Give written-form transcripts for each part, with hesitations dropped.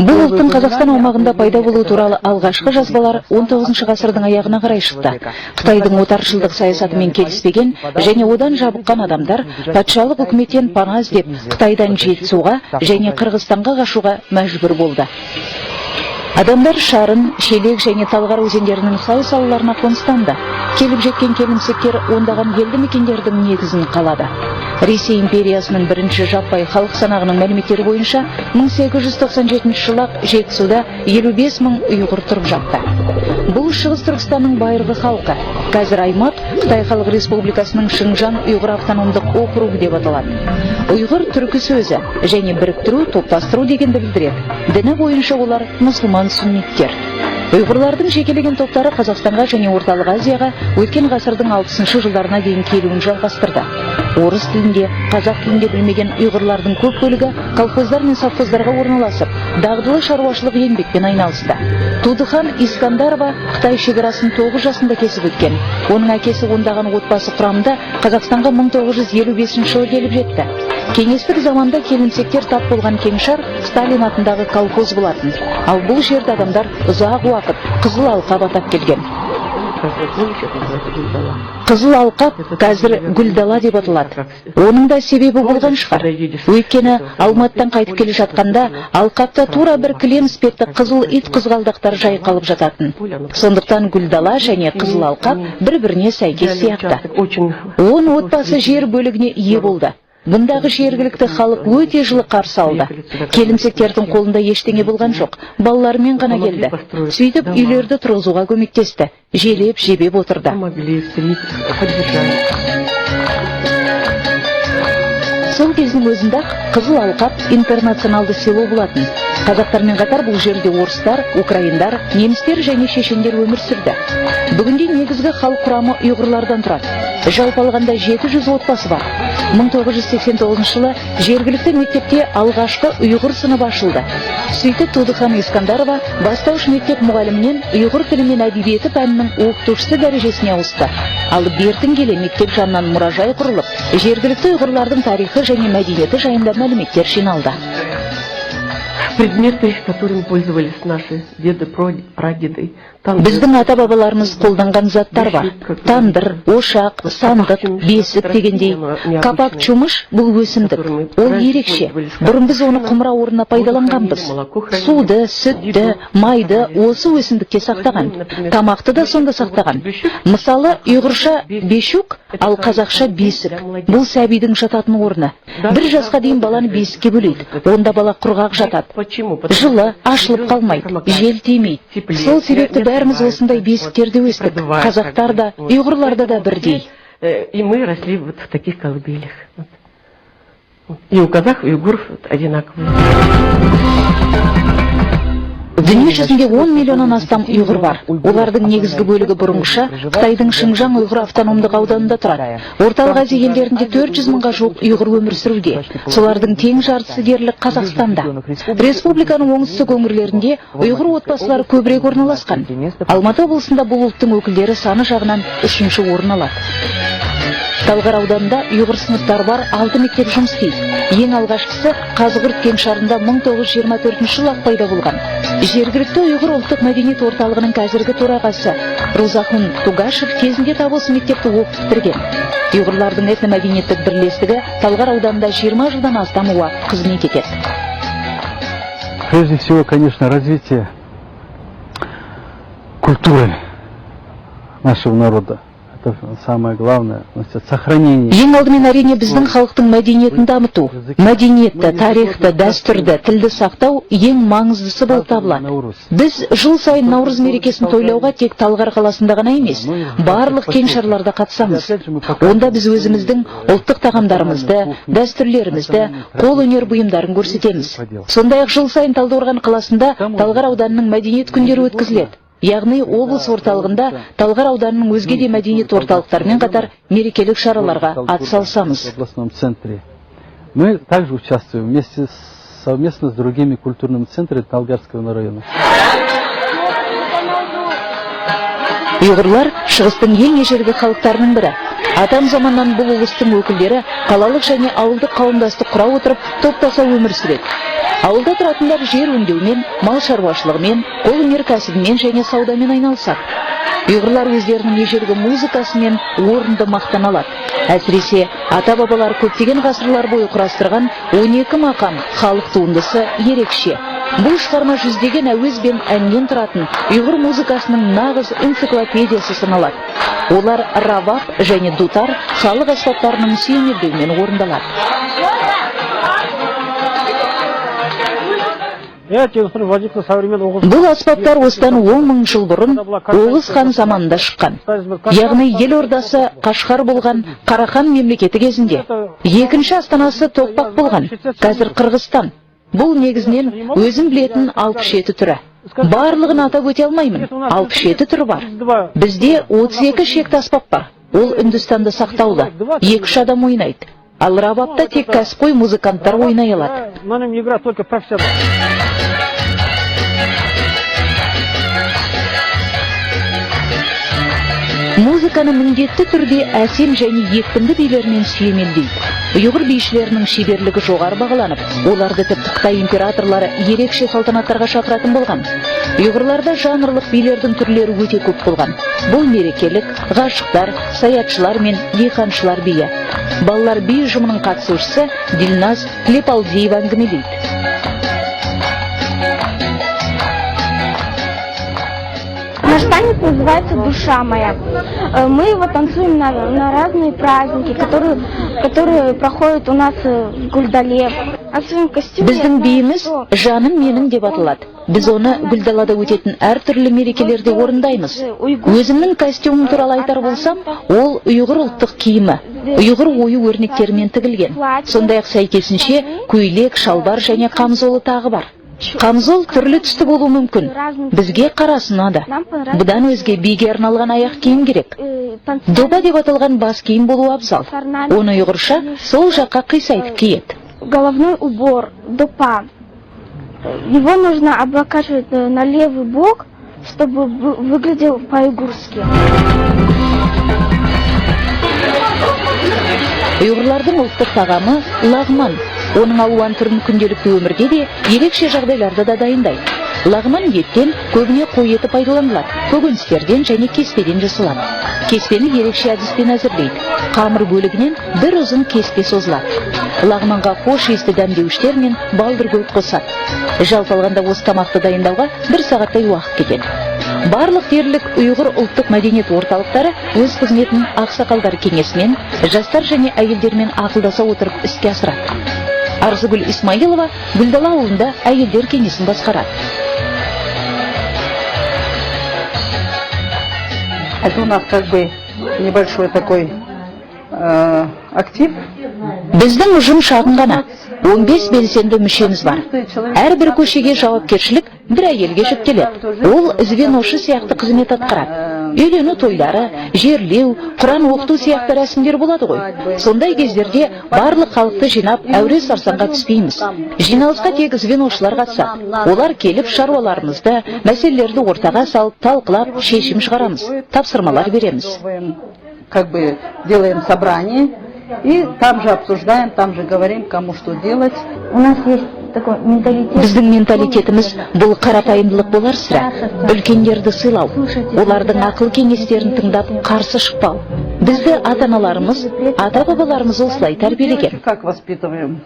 Бұл ұлттың Қазақстан аумағында пайда болу туралы алғашқы жазбалар 19 ғасырдың аяғына қарай шықты. Қытайдың отаршылдық саясатымен келіспеген және одан жабыққан адамдар патшалық үкіметтен пана іздеп Қытайдан Жетісуға және Қырғызстанға қашуға мәжбүр болды. Адамдар Шарын, Шелек және Талғар өзендерінің сай салаларына қоныстанды. Келіп жеткен келімсектер ондаған елді мекендердің негізін қалады. Ресей империясының бірінші жаппай халық санағының мәліметтері бойынша 1897 жылы Жетісуда 55 мың ұйғыр тұрып жатты. Бұл Шығыс Түркістанның байырғы халқы. Қазір аймақ Қытай Халық Республикасының Шыңжаң ұйғыр автономдық округі деп аталады. Ұйғыр түркі сөзі және біріктіру, топтастыру дегенді білдіреді. Діні бойынша олар мұсылман сүнниттер. Ұйғырлардың жекелеген топтары Қазақстанға және Орталық Азияға өткен ғасырдың 60 жылдарына дейін келуін жалғастырды. Орыс тілінде, қазақ тілінде білмеген ұйғырлардың көп бөлігі колхоздар мен совхоздарға орналасып, дағдылы шаруашылық еңбекпен айналысты. Тудыхан Искандарова Қытай шекарасын 9 жасында кесіп өткен. Оның әкесі ондаған отбасы құрамында Қазақстанға 1955 жылы келіп жетті. Кеңестік заманда келімсектер тап болған кеңшар Сталин атындағы колхоз болатын. Ал бұл жерді адамдар ұзақ уақыт Қызыл Алқап атап келген. Қызыл Алқап қазір Гүлдала деп аталады. Оның да себебі болған шығар. Өйткені Алматыдан қайтып келе жатқанда алқапта тура бір кілем іспетті қызыл ит қызғалдақтар жайқалып жататын. Сондықтан Гүлдала және Қызыл Алқап бір-біріне сәйкес сияқты. 10 отбасы жер бөлігіне ие болды. Бұндағы жергілікті халық өте жылы қарсы алды. Келімсектердің қолында ештеңе болған жоқ. Балалармен ғана келді. Сөйтіп үйлерді тұрғызуға көмектесті. Желеп, жебеп отырды. Сол кездің өзінде Қызыл Алқап интернационалды село болатын. Қазақтармен қатар бұл жерде орыстар, украиндар, немістер және шешендер өмір сүрді. Бүгінде негізгі халық құрамы ұйғырлардан тұрады. Жалпы алғанда 700 отбасы бар. 1989 жылы жергілікті мектепте алғашқы ұйғыр сыныбы ашылды. Сөйтіп Тудыхан Искандарова бастауыш мектеп мұғалімінен ұйғыр тілі мен әдебиеті пәнінің оқытушысы дәрежесіне ауысты. Ал бертін келе мектеп жанынан мұражай құрылып, жергілікті ұйғырлардың тарихы және мәдениеті жайында мәліметтер жиналды. Предметы, которыми пользовались наши деды, прадеды. Біздің ата-бабаларымыз қолданған заттар бар. Тандыр, ошақ, сандық, бесік дегендей. Капак чумыш бұл өсімдік. Ол ерекше. Бұрын біз оны құмыра орнына пайдаланғанбыз. Суды, сүтті, майды осы өсімдікте сақтаған. Тамақты да сонда сақтаған. Мысалы, ұйғырша бешук, ал қазақша бесік. Бұл сәбидің жататын орны. 1 жасқа дейін баланы бесікке бөлейді. Онда бала құрғақ жатады. Жылы ашылып қалмайды, жел тимейді. Сол себепті бәріміз осындай бесіктерде өстік. Қазақтар да, ұйғырларда да бірдей. И мы росли вот в таких колыбелях. И у казахов, и у уйгуров одинаковые. Дүние жүзінде 10 миллионнан астам ұйғыр бар. Олардың негізгі бөлігі бұрынғыша Қытайдың Шыңжаң ұйғыр автономдық ауданында тұрады. Орталық Азия елдерінде 400 мыңға жуық ұйғыр өмір сүруде. Солардың тең жартысы дерлік Қазақстанда. Республиканың оңтүстік өңірлерінде ұйғыр отбасылары көбірек орналасқан. Алматы облысында бұл ұлттың өкілдері саны жағынан 3-ші орын алады. Талғар ауданында ұйғыр сыныптары бар 6 мектеп жұмыс істейді. Ең алғашқысы Қазығұрт кеңшарында 1924 жылы пайда болған. Жергілікті ұйғыр ұлттық мәдениет орталығының қазіргі төрағасы Розахун Тугашев кезінде табылсын мектепті оқып бітірген. Ұйғырлардың этномәдениеттік бірлестігі Талғар ауданында 20 жылдан астам уақыт қызмет етеді. Прежде всего, конечно, развитие культуры нашего народа. Это самое главное, сохранение. Ең алдымен әрине біздің халықтың мәдениетін дамыту. Мәдениетті, тарихты, дәстүрді, тілді сақтау ең маңыздысы болып табылады. Біз жыл сайын Наурыз мерекесін тойлауға тек Талғар қаласында ғана емес, барлық кеңшарларда қатысамыз. Онда біз өзіміздің ұлттық тағамдарымызды, дәстүрлерімізді, қол өнер бұйымдарын көрсетеміз. Сондай-ақ жыл сайын Талдықорған қаласында Талғар ауданының мәдениет күндері өткізіледі. Яғни облыс орталығында Талғар ауданының өзге де мәдениет орталықтарымен қатар мерекелік шараларға атсалысамыз. В областном центре мы также участвуем совместно с другими культурными центрами Талгарского района. Ұйғырлар шығыстың ең ежелгі халықтарының бірі. Атам заманнан бұл облыстың өкілдері қалалық және ауылдық қауымдастық құра отырып топтаса өмір сүреді. Ауылда тұратындар жер өңдеумен, мал шаруашылығымен, қол өнеркәсібімен және саудамен айналысады. Ұйғырлар өздерінің ежелгі музыкасымен орынды мақтан алады. Әсіресе ата-бабалар көптеген ғасырлар бойы құрастырған 12 мақам халық туындысы ерекше. Бұл шығарма жүздеген әуез бен әннен тұратын ұйғыр музыкасының нағыз энциклопедиясы саналады. Олар рабап және дутар халық аспаптарының сүйемелдеуімен орындалады. Бұл аспаптар осыдан 10 мың жыл бұрын Оғыз хан заманында шыққан. Яғни ел ордасы Қашқар болған Қарахан мемлекеті кезінде. Екінші астанасы Тоқпақ болған, қазір Қырғызстан. Бұл негізінен өзім білетін 67 түрі. Барлығын атап өте алмаймын, 67 түрі бар. Бізде 32 шекті аспап бар. Ол Үндістанда сақтаулы, 2-3 адам ойнайды. Ал рабапта тек кәсіпқой музыканттар ойнай алады. Музыканы міндетті түрде әсем және екпінді билермен сүйемелдейді. Ұйғыр бишілерінің шеберлігі жоғары бағаланып, оларды тіпті Қытай императорлары ерекше салтанаттарға шақыратын болған. Ұйғырларда жанрлық билердің түрлері өте көп болған. Бұл мерекелік, ғашықтар, саятшылар мен диханшылар биі. Балалар би ұжымының қатысушысы Дилназ Клепалдиева әңгімелейді. Наш танец называется «Душа моя». Мы его танцуем на разные праздники, которые проходят у нас в Гульдале. О своем костюме... Біздің биіміз «Жаным менің» деп аталады. Біз оны Гүлдалада өтетін әртүрлі мерекелерде орындаймыз. Өзімнің костюмым туралы айтар болсам, ол ұйғыр ұлттық киімі, ұйғыр ою өрнектерімен тігілген. Сондай-ақ сәйкесінше көйлек, шалбар және қамзолы тағы бар. Қамзол түрлі түсті болуы мүмкін. Бізге қара ұнады. Бұдан өзге биге арналған аяқ киім керек. Доба деп аталған бас киім болуы абзал. Оны ұйғырша сол жаққа қисайтып киеді. Головной убор, допа. Его нужно облокачивать на левый бок, чтобы выглядел по-уйгурски. Ұйғырлардың ұлттық тағамы лағман. Оның алуан түрін күнделікті өмірде де ерекше жағдайларда да дайындайды. Лағман еттен көбіне қой еті пайдаланылады, көкөністерден және кеспеден жасалады. Кеспені ерекше әдіспен әзірлейді. Қамыр бөлігінен бір ұзын кеспе созылады. Лағманға хош иісті дәмдеуіштер мен балдыр көк қосады. Жалпы алғанда осы тамақты дайындауға 1 сағаттай уақыт кетеді. Барлық дерлік ұйғыр ұлттық мәдениет орталықтары өз қызметін ақсақалдар кеңесімен, жастар және әйелдермен ақылдаса отырып іске асырады. Арзыгүл Исмаилова Гүлдала ауылында әйелдер кеңесін басқарады. Это у нас как бы небольшой такой актив. Біздің ұжым шағын ғана, 15 белсенді мүшеміз бар. Әрбір көшеге жауапкершілік бір әйелге жүктеледі. Ол звеношы сияқты қызмет атқарады. Үйлену тойлары, жерлеу, Құран оқыту сияқты рәсімдер болады ғой. Сондай кездерде барлық халықты жинап, әуре сарсаңға түспейміз. Жиналысқа тек звеношылар қатысады. Олар келіп шаруаларымызды, мәселелерді ортаға салып, талқылап, шешім шығарамыз, тапсырмалар береміз. Как бы делаем собрание и там же обсуждаем, там же говорим, кому что делать. У нас есть такой менталитет. Біздің менталитетіміз бұл қарапайымдылық болар сірә. Үлкендерді сыйлау, олардың ақыл кеңестерін тыңдап қарсы шықпау. Бізді ата-аналарымыз, ата-бабаларымыз осылай тәрбиелеген. Как воспитываем?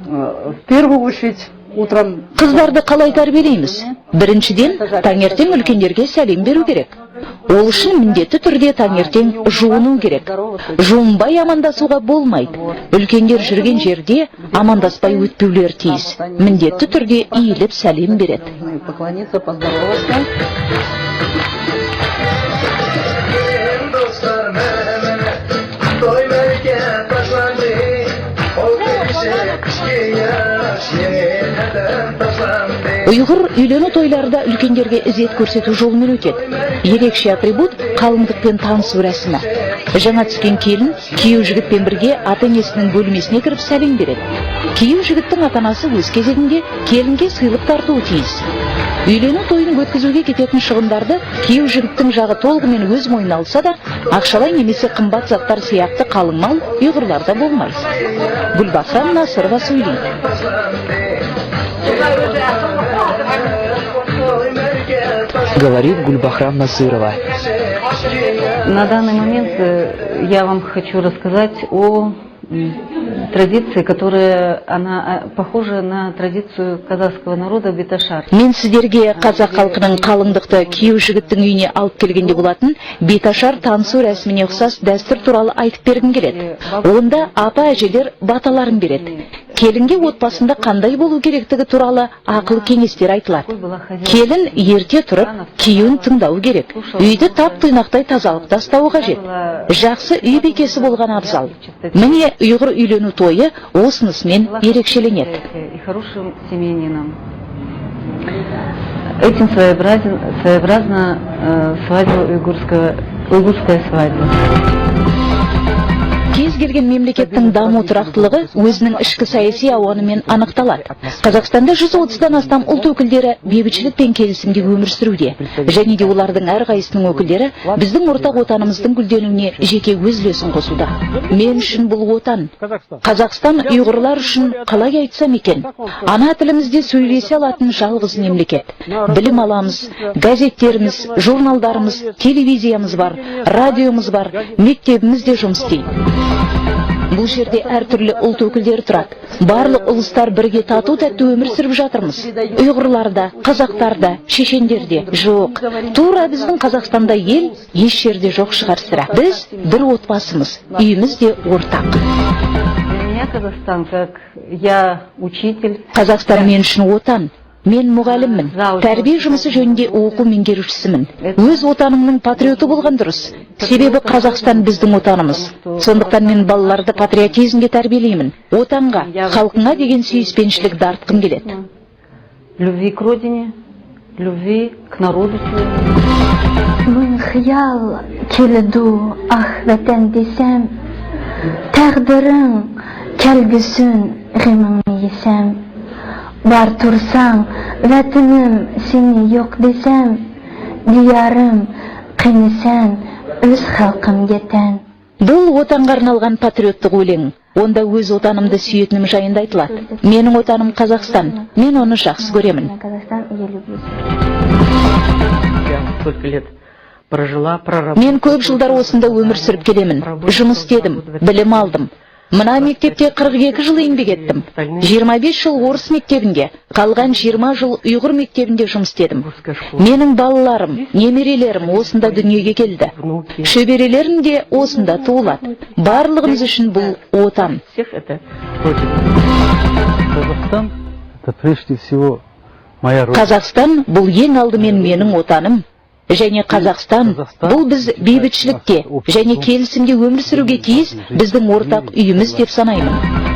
В первую очередь утром. Қыздарды қалай тәрбиелейміз? Біріншіден, таңертең үлкендерге сәлем беру керек. Ол үшін міндетті түрде таңертең жуыну керек. Жуынбай амандасуға болмайды. Үлкендер жүрген жерде амандаспай өтпеулер тиіс. Міндетті түрде иіліп сәлем береді. Поклониться, поздороваться. Ұйғыр үйлену тойларда үлкендерге ізет көрсету жолымен өтеді. Ерекше атрибут қалыңдықпен танысу рәсімі. Жаңа түскен келін күйеу жігітпен бірге ата-енесінің бөлмесіне кіріп сәлем береді. Күйеу жігіттің ата-анасы өз кезегінде келінге сыйлық тартуы тиіс. Үйлену тойын өткізуге кететін шығындарды күйеу жігіттің жағы толығымен өз мойнына алса да, ақшалай немесе қымбат заттар сияқты қалың мал ұйғырларда болмайды. Гүлбахрам Насырова сөйлейді. Говорит Гульбахрам Насырова. На данный момент я вам хочу рассказать о традиции, которая она похожа на традицию казахского народа беташар. Мен сіздерге қазақ халқының қалыңдықты күйеу жігіттің үйіне алып келгенде болатын беташар танысу рәсіміне ұқсас дәстүр туралы айтып бергім келеді. Онда апа әжелер баталарын береді. Келінге отбасында қандай болу керектігі туралы ақыл кеңестер айтылады. Келін ерте тұрып, күйеуін тыңдау керек. Үйді тап-тұйнақтай тазалықта ұстауы қажет. Жақсы үй бекесі болған абзал. Міне ұйғыр үйлену тойы осынысымен ерекшеленеді. И хорошим семьянином. Этим своеобразна свадьба уйгурская свадьба. Кез келген мемлекеттің даму тұрақтылығы өзінің ішкі саяси ауанымен анықталады. Қазақстанда 130-дан астам ұлт өкілдері бейбітшілік пен келісімде өмір сүруде. Және де олардың әрқайсының өкілдері біздің ортақ отанымыздың гүлденуіне жеке өз үлесін қосуда. Мен үшін бұл отан. Қазақстан ұйғырлар үшін қалай айтсам екен, ана тілімізде сөйлесе алатын жалғыз мемлекет. Білім аламыз, газеттеріміз, журналдарымыз, телевизиямыз бар, радиомыз бар, мектебіміз де жұмыс істейді. Бұл жерде әртүрлі ұлт өкілдері тұрады. Барлық ұлыстар бірге тату тәтті өмір сүріп жатырмыз. Ұйғырларда, қазақтарда, шешендерде жоқ. Тура біздің Қазақстанда ел еш жерде жоқ шығар сірә. Біз бір отбасымыз, үйіміз де ортақ. Казахстан, как я учитель. Қазақстан мен үшін отан. Мен мұғаліммін, тәрбие жұмысы жөнінде оқу меңгерушісімін. Өз отанымның патриоты болған дұрыс. Себебі Қазақстан біздің отанымыз. Сондықтан мен балаларды патриотизмге тәрбиелеймін. Отанға, халқыңа деген сүйіспеншілік дарытқым келеді. Любви к родине, любви к народу. Мин хыял келеду, ах, ватан десем, тағдырың келгісін ғимымы есем. Бар турсаң, вәтінім сені yok десем, диярым қинесен, өз халқым кетен. Бұл отанға арналған патриоттық өлең. Онда өз отанымды сүйетінім жайында айтылады. Менің отаным Қазақстан. Мен оны жақсы көремін. Мен көп жылдар осында өмір сүріп келемін. Жұмыс істедім, білім алдым. Мына мектепте 42 жыл еңбек еттім. 25 жыл орыс мектебінде, қалған 20 жыл ұйғыр мектебінде жұмыс істедім. Менің балаларым, немерелерім осында дүниеге келді. Шөберелерім де осында туылады. Барлығымыз үшін бұл отан. Казахстан — это прежде всего моя родина. Қазақстан бұл ең алдымен менің отаным. Және Қазақстан бұл біз бейбітшілікте және келісімде өмір сүруге тиіс біздің ортақ үйіміз деп санаймын.